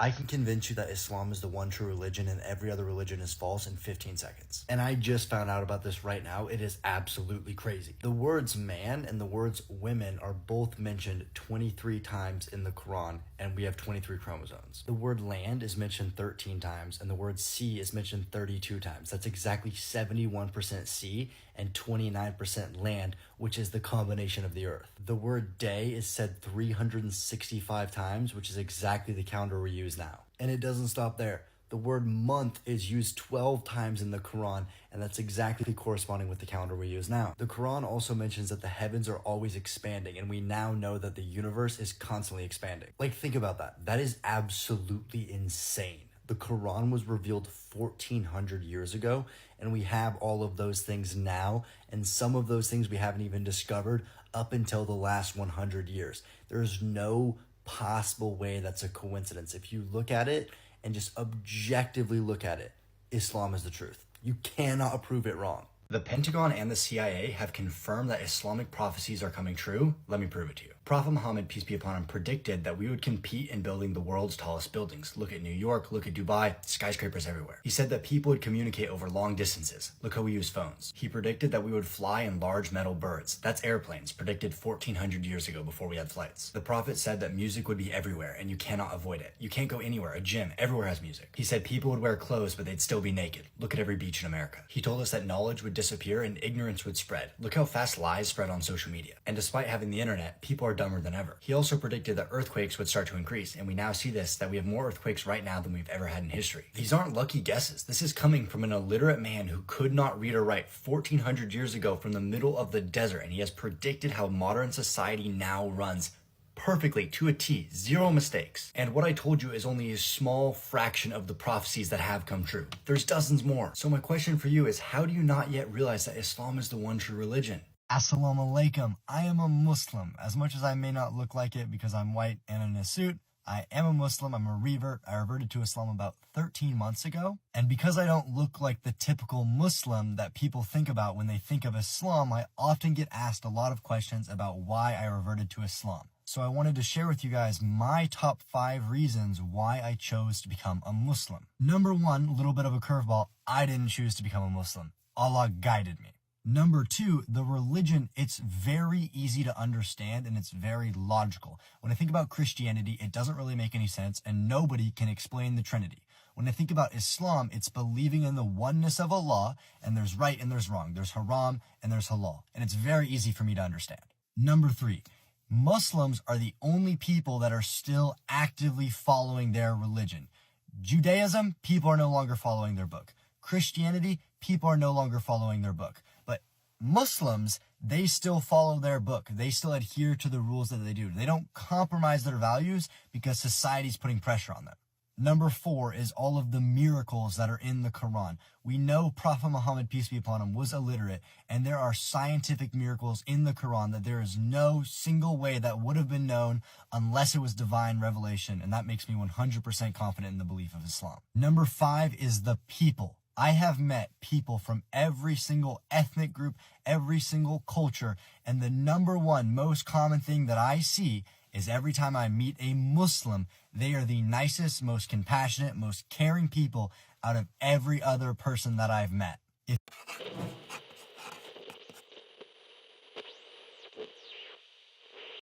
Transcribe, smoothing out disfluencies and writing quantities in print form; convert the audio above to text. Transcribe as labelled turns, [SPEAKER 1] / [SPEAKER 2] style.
[SPEAKER 1] I can convince you that Islam is the one true religion and every other religion is false in 15 seconds. And I just found out about this right now. It is absolutely crazy. The words man and the words women are both mentioned 23 times in the Quran, and we have 23 chromosomes. The word land is mentioned 13 times, and the word sea is mentioned 32 times. That's exactly 71% sea and 29% land, which is the combination of the earth. The word day is said 365 times, which is exactly the calendar we use now. And it doesn't stop there. The word month is used 12 times in the Quran, and that's exactly corresponding with the calendar we use now. The Quran also mentions that the heavens are always expanding, and we now know that the universe is constantly expanding. Like, think about that. That is absolutely insane. The Quran was revealed 1400 years ago, and we have all of those things now, and some of those things we haven't even discovered up until the last 100 years. There's no possible way that's a coincidence. If you look at it and just objectively look at it, Islam is the truth. You cannot prove it wrong. The Pentagon and the CIA have confirmed that Islamic prophecies are coming true. Let me prove it to you. Prophet Muhammad, peace be upon him, predicted that we would compete in building the world's tallest buildings. Look at New York, look at Dubai, skyscrapers everywhere. He said that people would communicate over long distances. Look how we use phones. He predicted that we would fly in large metal birds. That's airplanes, predicted 1400 years ago before we had flights. The prophet said that music would be everywhere and you cannot avoid it. You can't go anywhere, a gym, everywhere has music. He said people would wear clothes but they'd still be naked. Look at every beach in America. He told us that knowledge would disappear and ignorance would spread. Look how fast lies spread on social media. And despite having the internet, people are dumber than ever. He also predicted that earthquakes would start to increase, and we now see this, that we have more earthquakes right now than we've ever had in history. These aren't lucky guesses. This is coming from an illiterate man who could not read or write 1400 years ago from the middle of the desert, and he has predicted how modern society now runs perfectly to a T, zero mistakes. And what I told you is only a small fraction of the prophecies that have come true. There's dozens more. So my question for you is, how do you not yet realize that Islam is the one true religion? Assalamu alaikum. I am a Muslim. As much as I may not look like it because I'm white and in a suit, I am a Muslim. I'm a revert. I reverted to Islam about 13 months ago. And because I don't look like the typical Muslim that people think about when they think of Islam, I often get asked a lot of questions about why I reverted to Islam. So I wanted to share with you guys my top 5 reasons why I chose to become a Muslim. Number 1, a little bit of a curveball. I didn't choose to become a Muslim. Allah guided me. Number 2, the religion, it's very easy to understand and it's very logical. When I think about Christianity, it doesn't really make any sense and nobody can explain the Trinity. When I think about Islam, it's believing in the oneness of Allah, and there's right and there's wrong. There's haram and there's halal. And it's very easy for me to understand. Number 3, Muslims are the only people that are still actively following their religion. Judaism, people are no longer following their book. Christianity, people are no longer following their book. But Muslims, they still follow their book. They still adhere to the rules that they do. They don't compromise their values because society's putting pressure on them. Number 4 is all of the miracles that are in the Quran. We know Prophet Muhammad, peace be upon him, was illiterate, and there are scientific miracles in the Quran that there is no single way that would have been known unless it was divine revelation, and that makes me 100% confident in the belief of Islam. Number 5 is the people. I have met people from every single ethnic group, every single culture, and the number 1 most common thing that I see is every time I meet a Muslim, they are the nicest, most compassionate, most caring people out of every other person that I've met.